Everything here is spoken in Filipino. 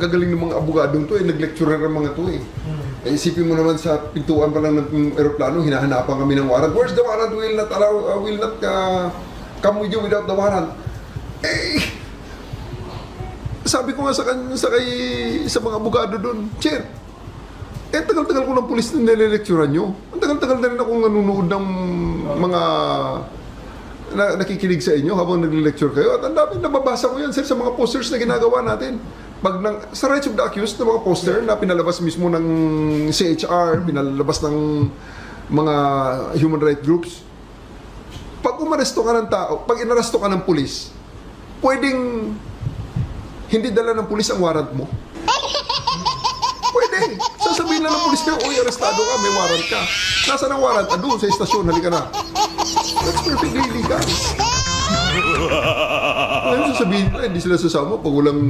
gagaling ng mga abogadong to, nag-lecturer ang mga to eh. Isipin mo naman sa pintuan pa lang ng aeroplano, hinahanapan kami ng warrant. Where's the warrant? Will not come with you without the warrant. Eh, sabi ko nga sa mga abogado doon, Chair, tagal-tagal ko ng pulis na nile-lecturean nyo. Ang tagal-tagal na rin akong nanonood ng mga nakikinig sa inyo habang nag-lecture kayo. At ang dami nababasa ko yan, sir, sa mga posters na ginagawa natin. Sa rights of the accused na mga poster na pinalabas mismo ng CHR, pinalabas ng mga human rights groups. Pag umaresto ka ng tao, pag inaresto ka ng pulis, pwedeng hindi dala ng pulis ang warrant mo. Pwede. Sasabihin lang ng pulis kayo, uy, arestado ka, may warrant ka. Nasaan ang warrant? Doon sa estasyon, halika na. That's perfectly legal. Ngayon sasabihin nila, hindi sila sasama pag walang